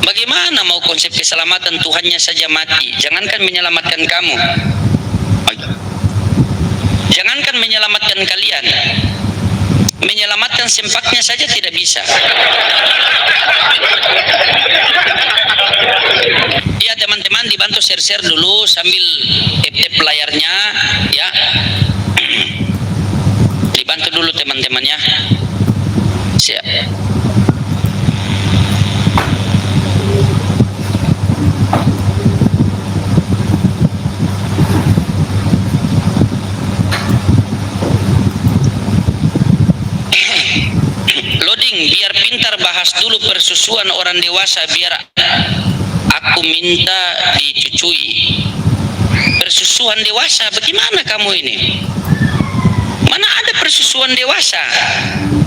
Bagaimana mau konsep keselamatan Tuhannya saja mati, jangankan menyelamatkan kamu. Jangankan menyelamatkan kalian, menyelamatkan sempaknya saja tidak bisa. Ya teman-teman, dibantu share-share dulu sambil tap-tap layarnya ya. Dibantu dulu teman-teman ya. Siap. Loading, biar pintar bahas dulu persusuan orang dewasa, biar aku minta dicucui. Persusuan dewasa, bagaimana kamu ini? Mana ada persusuan dewasa?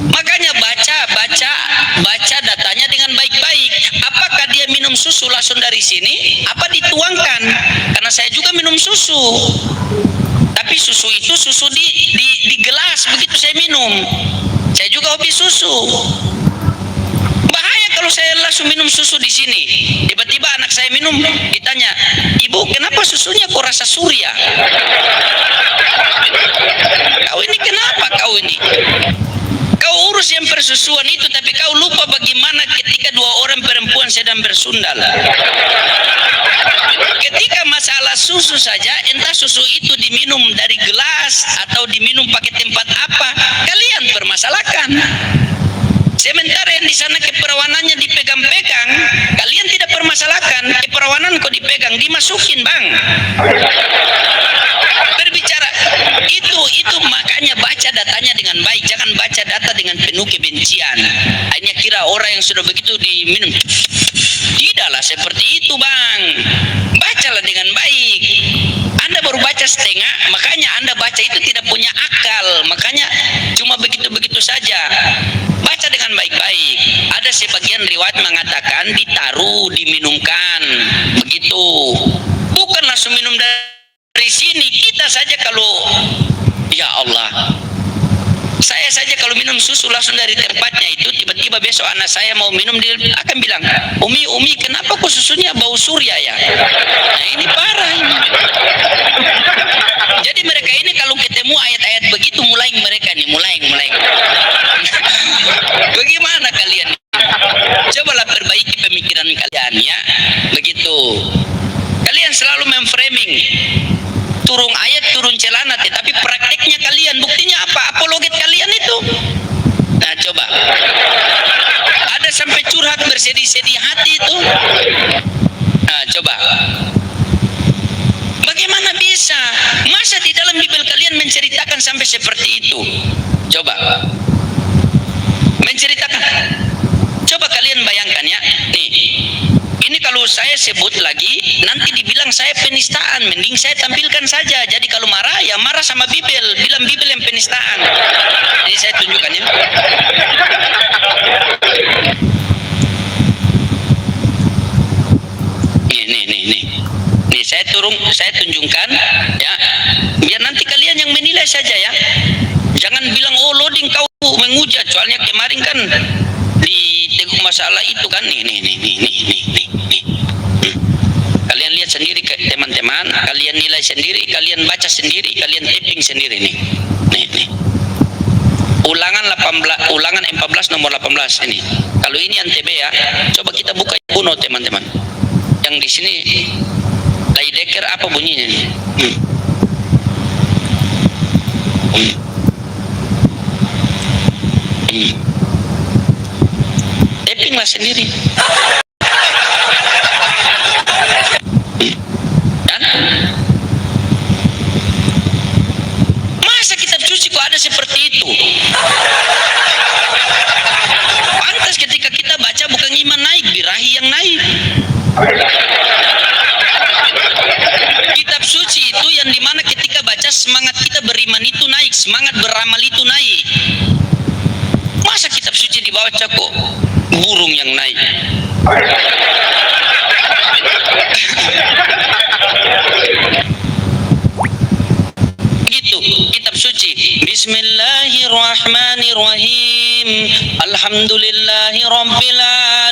Makanya baca datanya dengan baik-baik. Apakah dia minum susu langsung dari sini? Apa dituangkan? Karena saya juga minum susu. Tapi susu itu susu di gelas, begitu saya minum. Saya juga hobi susu. Bahaya kalau saya langsung minum susu di sini. Tiba-tiba anak saya minum, ditanya, "Ibu, kenapa susunya kok rasa surya?" Kau ini kenapa kau ini? Kau urus yang persusuan itu, tapi kau lupa bagaimana ketika dua orang perempuan sedang bersundal. Ketika masalah susu saja, entah susu itu diminum dari gelas atau diminum pakai tempat apa, kalian permasalahkan. Sementara yang di sana keperawanannya dipegang-pegang, kalian tidak permasalahkan. Keperawanan kok dipegang, dimasukin bang. Berbicara itu makanya baca datanya dengan baik, jangan baca kalian. Hanya kira orang yang sudah begitu diminum. Tidaklah seperti itu, Bang. Bacalah dengan baik. Anda baru baca setengah, makanya Anda baca itu tidak punya akal. Makanya cuma begitu-begitu saja. Baca dengan baik-baik. Ada sebagian riwayat mengatakan ditaruh, diminumkan. Begitu. Bukan langsung minum dari sini. Kita saja kalau, ya Allah, saya saja kalau minum susu langsung dari tempatnya itu, tiba-tiba besok anak saya mau minum, dia akan bilang, Umi, kenapa kok susunya bau surya ya? Nah, ini parah ini. Jadi mereka ini kalau ketemu ayat-ayat begitu, mulai mereka nih, mulai. Bagaimana kalian? Cobalah perbaiki pemikiran kalian ya. Begitu. Kalian selalu memframing. Turun ayat, turun celana, tetapi prakteknya kalian, buktinya apa? Apologet kalian itu. Nah, coba. Ada sampai curhat bersedih-sedih hati itu. Nah, coba. Bagaimana bisa? Masa di dalam Bibel kalian menceritakan sampai seperti itu? Coba. Menceritakan. Coba kalian bayangkan ya. Nih. Ini kalau saya sebut lagi, nanti dibilang saya penistaan. Mending saya tampilkan saja. Jadi kalau marah, ya marah sama Bibel. Bilang Bibel yang penistaan. Jadi saya tunjukkan ya. Nih, saya tunjukkan ya. Biar nanti kalian yang menilai saja ya. Jangan bilang, oh loading kau menghujat. Soalnya kemarin kan di teguh masalah itu kan nih. Kalian lihat sendiri teman-teman, kalian nilai sendiri, kalian baca sendiri, kalian typing sendiri nih. Ulangan 14 nomor 18 ini. Kalau ini NTB ya, coba kita buka kuno teman-teman. Yang di sini Laidecker apa bunyinya nih? Typinglah sendiri. Dan masa kitab suci kok ada seperti itu? Pantas ketika kita baca bukan iman naik, birahi yang naik. Kitab suci itu yang dimana ketika baca semangat kita beriman itu naik, semangat beramal itu naik. Masa kitab suci dibaca kok burung yang naik? Begitu kitab suci. Bismillahirrahmanirrahim. Alhamdulillahi rabbil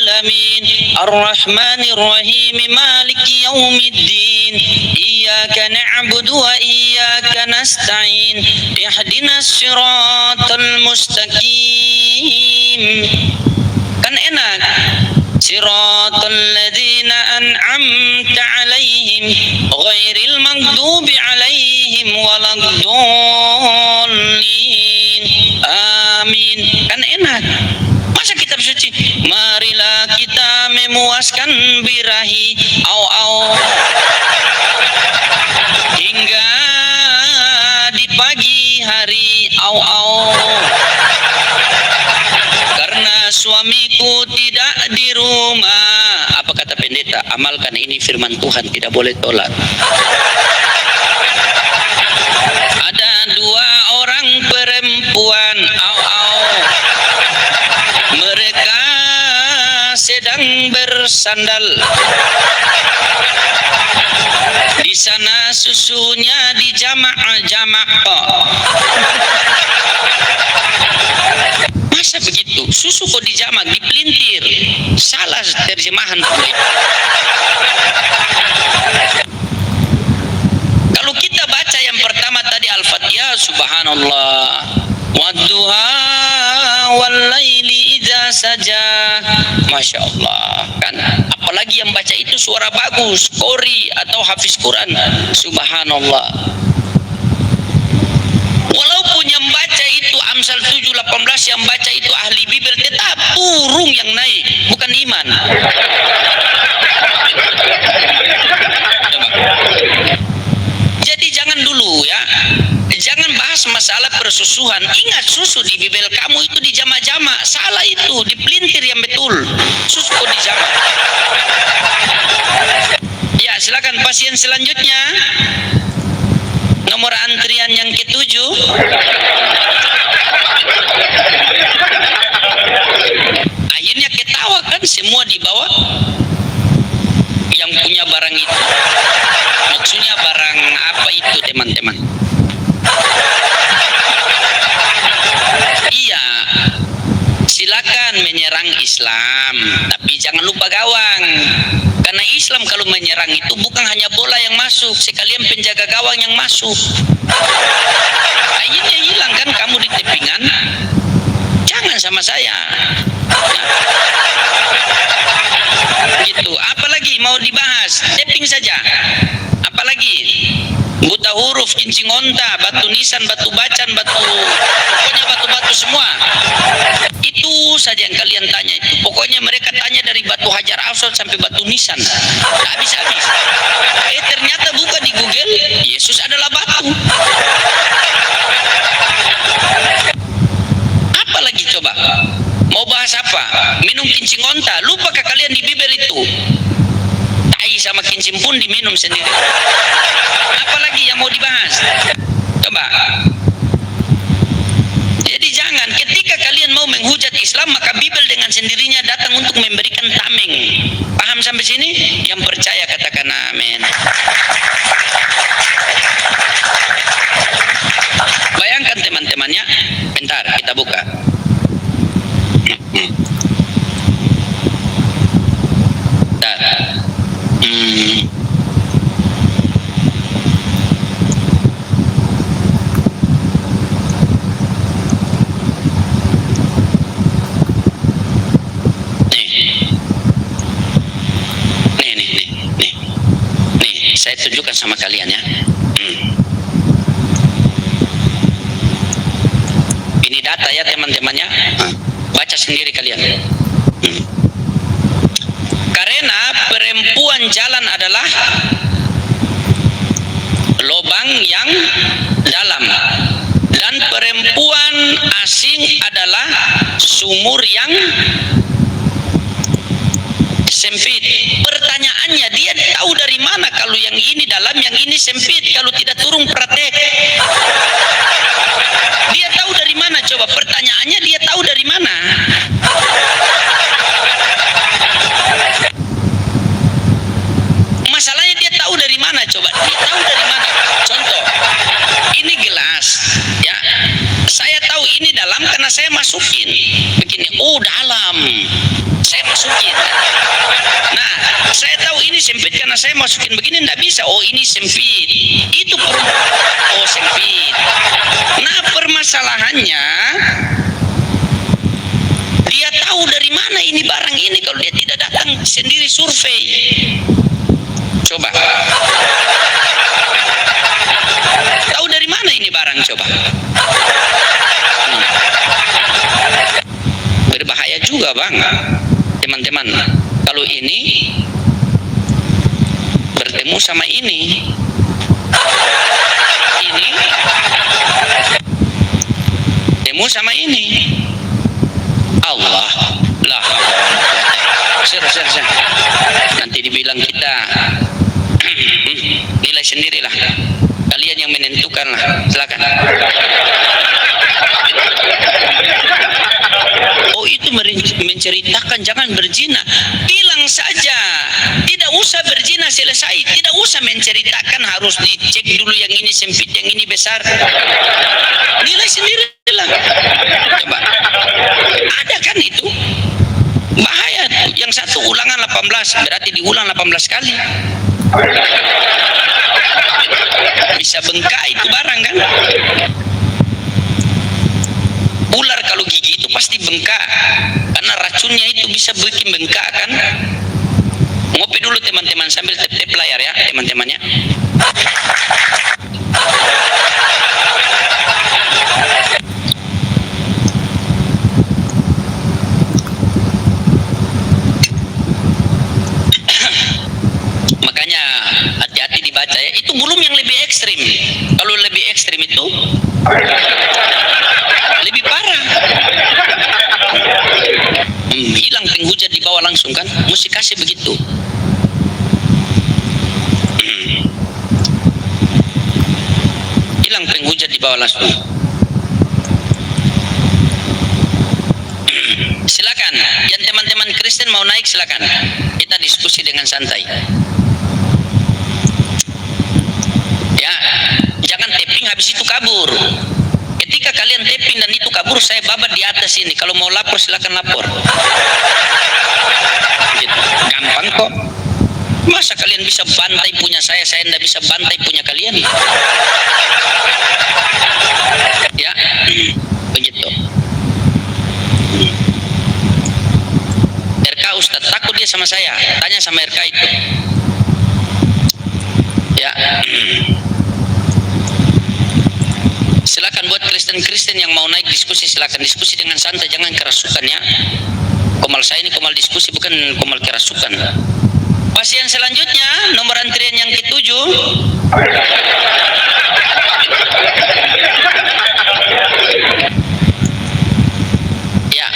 alamin. Arrahmanirrahim. Maliki yaumiddin. Iyyaka na'budu wa iyyaka nasta'in. Ihdinas siratal mustaqim. Kan enak. Siratal ladzina an'amta 'alaihim ghairil maghdubi 'alaihim waladdallin. Amin. Kan enak. Masa kitab suci? Marilah kita memuaskan birahi au hingga di pagi hari au karena suamiku tidak di rumah. Apa kata pendeta? Amalkan ini firman Tuhan, tidak boleh tolak. Ada 2 orang perempuan mereka sedang bersandal. Di sana susunya dijamak. Masa begitu? Susu kok dijamak, dipelintir? Salah terjemahan. Kalau kita baca yang pertama tadi Al-Fatihah, subhanallah, wadduha wallaili idza saja, masya Allah kan. Apalagi yang baca itu suara bagus, qori atau hafiz Quran, subhanallah. Walaupun yang baca itu Amsal 7:18 yang baca itu ahli Bibel, tetap burung yang naik, bukan iman. Jadi jangan dulu ya, jangan bahas masalah persusuhan, ingat susu di bibel kamu itu dijama-jama. Salah itu, dipelintir yang betul. Susu kok dijama. Ya, silakan pasien selanjutnya. Nomor antrian yang ke-7. Akhirnya ketawa kan semua di bawah yang punya barang itu. Maksudnya barang apa itu, teman-teman? Iya, silakan menyerang Islam, tapi jangan lupa gawang. Karena Islam kalau menyerang itu bukan hanya bola yang masuk, sekalian penjaga gawang yang masuk. Akhirnya hilang kan kamu di tepingan. Jangan sama saya. Gitu. Apalagi mau dibahas? Tapping saja. Apalagi? Buta huruf, kincing onta, batu nisan, batu bacan, pokoknya batu-batu semua. Itu saja yang kalian tanya itu. Pokoknya mereka tanya dari batu Hajar Aswad sampai batu nisan. Habis-habis. Ternyata buka di Google, Yesus adalah batu. Apa lagi coba? Mau bahas apa? Minum kincing onta. Lupakah kalian di bibir itu? Tai sama kincing pun diminum sendiri. Apalagi yang mau dibahas? Coba. Jadi jangan, ketika kalian mau menghujat Islam, maka Bibel dengan sendirinya datang untuk memberikan tameng. Paham sampai sini? Yang percaya katakan amin. Bayangkan teman-temannya. Bentar, kita buka. Bentar. Nih, saya tunjukkan sama kalian ya. Ini data ya teman-temannya. Baca sendiri kalian. Karena perempuan jalan adalah lubang yang dalam, dan perempuan asing adalah sumur yang sempit. Pertanyaannya, dia tahu dari mana kalau yang ini dalam, yang ini sempit, kalau tidak turun praktek? Dia tahu dari mana? Coba pertanyaannya, dia tahu dari mana? Masalahnya dia tahu dari mana? Coba, dia tahu dari mana? Contoh, ini gelas, ya. Saya tahu ini dalam karena saya masukin. Begini, oh dalam. Saya masukin. Nah, saya tahu ini sempit karena saya masukin begini, enggak bisa. Oh, ini sempit. Itu oh sempit. Nah, permasalahannya dia tahu dari mana ini barang ini kalau dia tidak datang sendiri survei. Coba. Tahu dari mana ini barang coba? Berbahaya juga, Bang. Teman-teman, kalau ini bertemu sama ini temu sama ini, Allah lah, nanti dibilang kita nilai sendirilah, kalian yang menentukan lah, silakan. Oh, itu menceritakan jangan berzina. Bilang saja, tidak usah berzina, selesai. Tidak usah menceritakan harus dicek dulu yang ini sempit, yang ini besar. Nilai sendirilah. Coba. Ada kan itu? Bahaya tuh. Yang satu ulangan 18, berarti diulang 18 kali. Bisa bengkak itu barang kan? Ular kalau gigi itu pasti bengkak karena racunnya itu bisa bikin bengkak kan. Ngopi dulu teman-teman sambil tap-tap layar ya teman-temannya. Makanya hati-hati dibaca ya. Itu belum yang lebih ekstrim. Kalau lebih ekstrim itu Lebih parah. Hilang penghujat di bawah langsung kan, mesti kasih begitu. Hilang penghujat di bawah langsung. Silakan, yang teman-teman Kristen mau naik silakan. Kita diskusi dengan santai. Ya, jangan tapping habis itu kabur. Ketika kalian tapping dan itu kabur, saya babat di atas ini. Kalau mau lapor silakan lapor. Gitu. Gampang kok. Masa kalian bisa bantai punya saya tidak bisa bantai punya kalian? Ya, begitu. RK Ustadz takut dia sama saya, tanya sama RK itu. Ya. Silakan buat Kristen-Kristen yang mau naik diskusi, silakan diskusi dengan santai, jangan kerasukan ya. Komal saya ini komal diskusi, bukan komal kerasukan. Pasien selanjutnya, nomor antrian yang ke-7. Ya,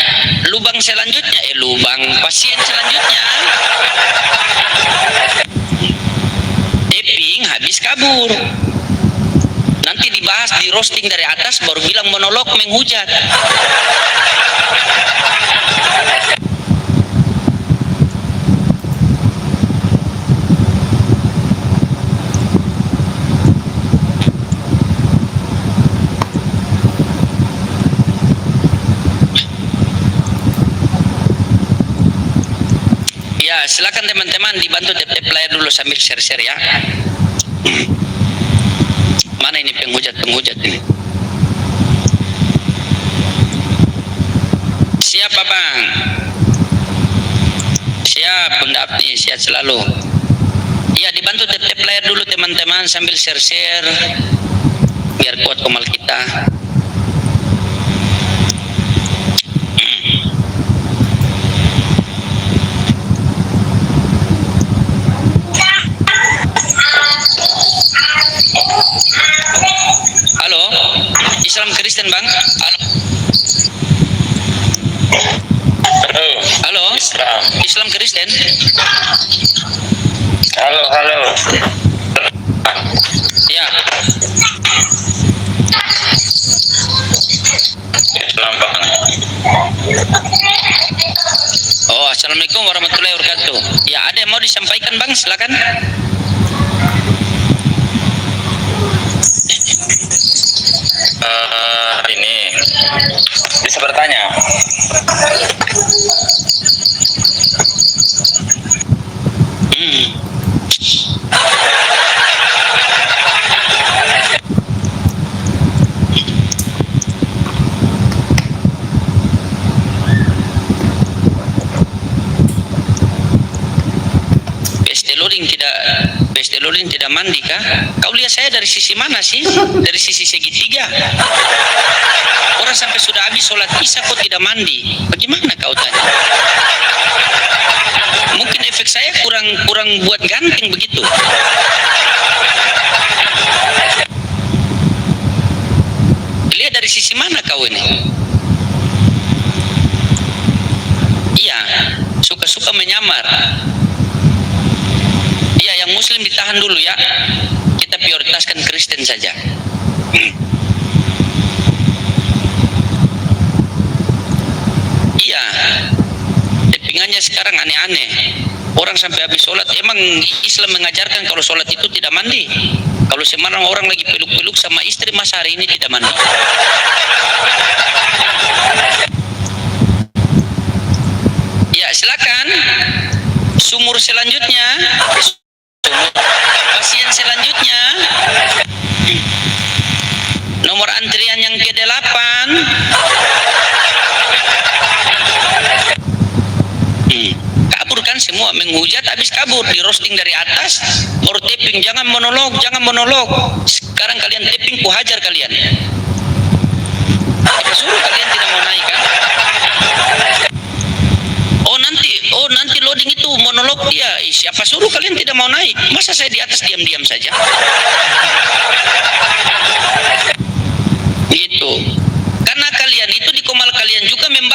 lubang selanjutnya, pasien selanjutnya. Tapping habis kabur. Nanti dibahas di roasting dari atas, baru bilang monolog menghujat. Ya, silakan teman-teman dibantu tap layar dulu sambil share-share ya. Mana ini penghujat ini? Siapa bang? Siap pendapat, siap selalu. Ya, dibantu tap layar dulu teman-teman sambil share-share biar kuat komal kita. Halo, Islam Kristen bang? Halo, Islam Kristen? Halo. Ya. Islam bang. Oh, assalamualaikum warahmatullahi wabarakatuh. Ya, ada yang mau disampaikan bang? Silakan. Ini bisa bertanya. Pesteluding tidak mandi kah? Kau lihat saya dari sisi mana sih? Dari sisi segitiga. Orang sampai sudah habis sholat isya kok tidak mandi. Bagaimana kau tanya? Mungkin efek saya kurang buat ganteng begitu. Lihat dari sisi mana kau ini? Iya, suka-suka menyamar. Iya, yang muslim ditahan dulu ya. Kita prioritaskan Kristen saja. Iya, tappingannya sekarang aneh-aneh. Orang sampai habis sholat, emang Islam mengajarkan kalau sholat itu tidak mandi? Kalau semalam orang lagi peluk-peluk sama istri, masa hari ini tidak mandi? Ya, silakan. Sumur selanjutnya, pasien selanjutnya, nomor antrian yang ke-8. Kabur kan semua, menghujat habis kabur, di roasting dari atas, baru tapping, jangan monolog. Sekarang kalian tapping, ku hajar kalian. Kita suruh kalian tidak mau naik kan? Oh nanti loading itu monolog dia. Siapa suruh kalian tidak mau naik? Masa saya di atas diam-diam saja?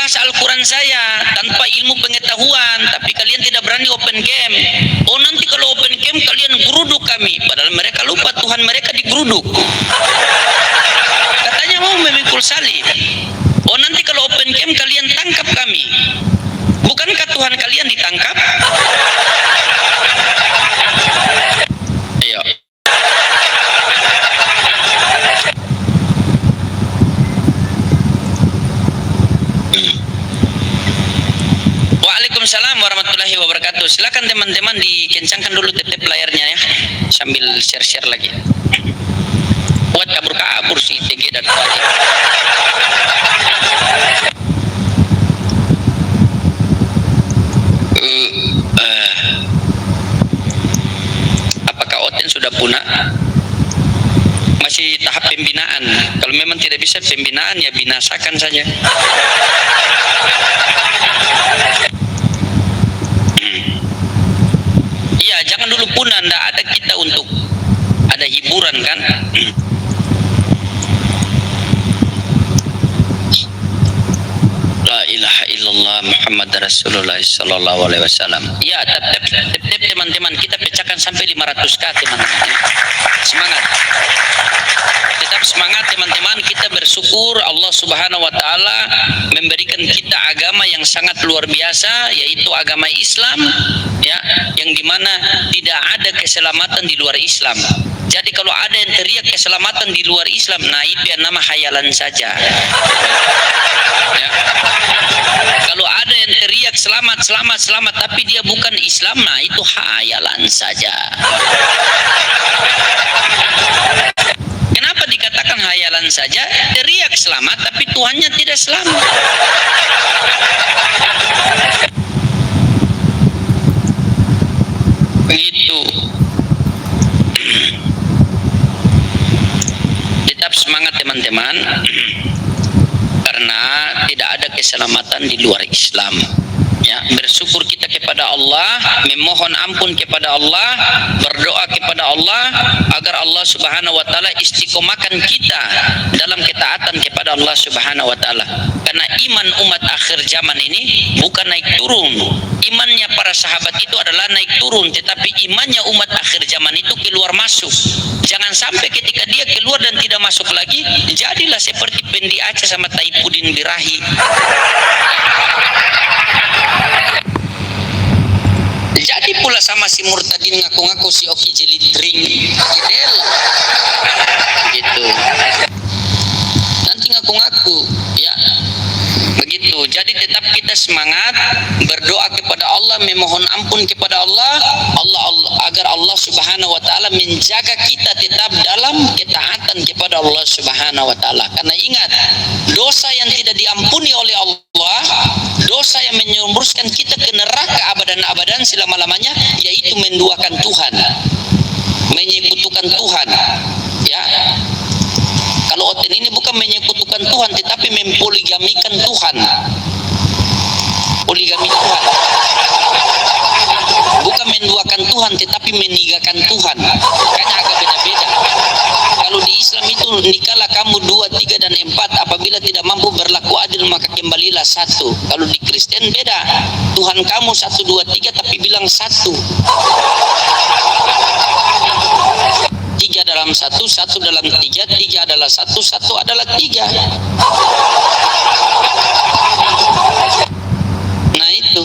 bahas Al-Quran saya tanpa ilmu pengetahuan, tapi kalian tidak berani open game. Oh, nanti kalau open game kalian geruduk kami, padahal mereka lupa Tuhan mereka digeruduk. Katanya mau memikul salib. Oh, nanti kalau open game kalian tangkap kami, bukankah Tuhan kalian ditangkap? Ayo. Waalaikumsalam warahmatullahi wabarakatuh. Silakan teman-teman dikencangkan dulu tip-tip layarnya ya, sambil share-share lagi. Buat kabur-kabur si TG dan tadi. Apakah Oten sudah punah? Masih tahap pembinaan. Kalau memang tidak bisa pembinaan, ya binasakan saja. Iya, jangan dulu punah. Nggak ada kita untuk ada hiburan kan. La ilaha illallah Muhammad Rasulullah sallallahu alaihi wasallam. Ya, tep teman-teman, kita pecahkan sampai 500k teman-teman. Semangat. Tetap semangat teman-teman, kita bersyukur Allah Subhanahu wa taala memberikan kita agama yang sangat luar biasa, yaitu agama Islam ya, yang dimana tidak ada keselamatan di luar Islam. Jadi kalau ada yang teriak keselamatan di luar Islam, nah itu yang nama khayalan saja ya. Kalau ada yang teriak selamat selamat selamat tapi dia bukan Islam, nah itu khayalan saja. Kenapa dikatakan khayalan saja? Teriak selamat tapi Tuhannya tidak selamat. Begitu. Tetap semangat teman-teman, karena tidak ada keselamatan di luar Islam ya. Bersyukur kita kepada Allah, memohon ampun kepada Allah, berdoa kepada Allah agar Allah Subhanahu wa taala istiqomahkan kita dalam ketaatan kepada Allah Subhanahu wa taala. Karena iman umat akhir zaman ini bukan naik turun. Imannya para sahabat itu adalah naik turun, tetapi imannya umat akhir zaman itu keluar masuk. Jangan sampai ketika dia keluar dan tidak masuk lagi, jadilah seperti Pendi Aceh sama Taipudin Birahi. Jadi pula sama si Murtadin ngaku-ngaku si Oki Jelitring Idel gitu. Nanti ngaku-ngaku ya. Begitu. Jadi tetap kita semangat berdoa kepada Allah, memohon ampun kepada Allah agar Allah Subhanahu wa taala menjaga kita tetap dalam ketaatan kepada Allah Subhanahu wa taala. Karena ingat, dosa yang tidak diampuni oleh Allah, dosa yang menyerumuskan kita ke neraka abadan-abadan selama-lamanya, yaitu menduakan Tuhan, menyekutukan Tuhan ya. Kalau Oten ini bukan menyekutukan Tuhan, tetapi mempoligamikan Tuhan. Poligami Tuhan. Bukan menduakan Tuhan, tetapi menigakan Tuhan. Makanya agak beda-beda. Kalau di Islam itu, nikahlah kamu 2, 3, dan 4. Apabila tidak mampu berlaku adil, maka kembalilah 1. Kalau di Kristen beda. Tuhan kamu 1, 2, 3, tapi bilang 1. 3 dalam 1, 1 dalam 3, 3 adalah 1, 1 adalah 3. Nah itu.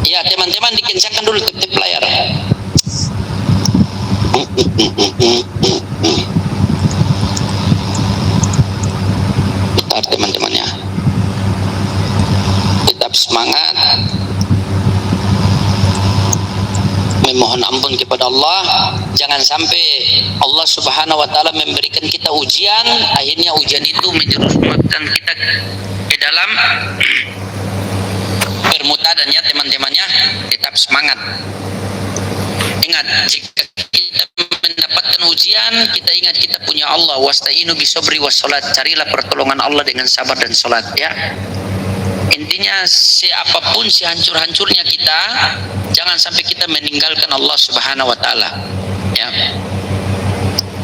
Ya teman-teman, dikencangkan dulu tip layar. Bentar teman-teman ya. Tetap semangat, memohon ampun kepada Allah. Jangan sampai Allah Subhanahu wa taala memberikan kita ujian, akhirnya ujian itu menjerumuskan kita ke dalam permutadannya. Teman-temannya tetap semangat. Ingat, jika kita mendapatkan ujian, kita ingat kita punya Allah. Wasta'inu bisobri wassalat. Carilah pertolongan Allah dengan sabar dan salat ya. Intinya siapapun, sehancur-hancurnya kita, jangan sampai kita meninggalkan Allah Subhanahu wa taala. Ya.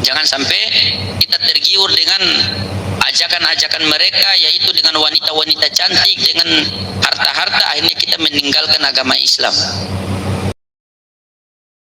Jangan sampai kita tergiur dengan ajakan-ajakan mereka, yaitu dengan wanita-wanita cantik, dengan harta-harta, akhirnya kita meninggalkan agama Islam.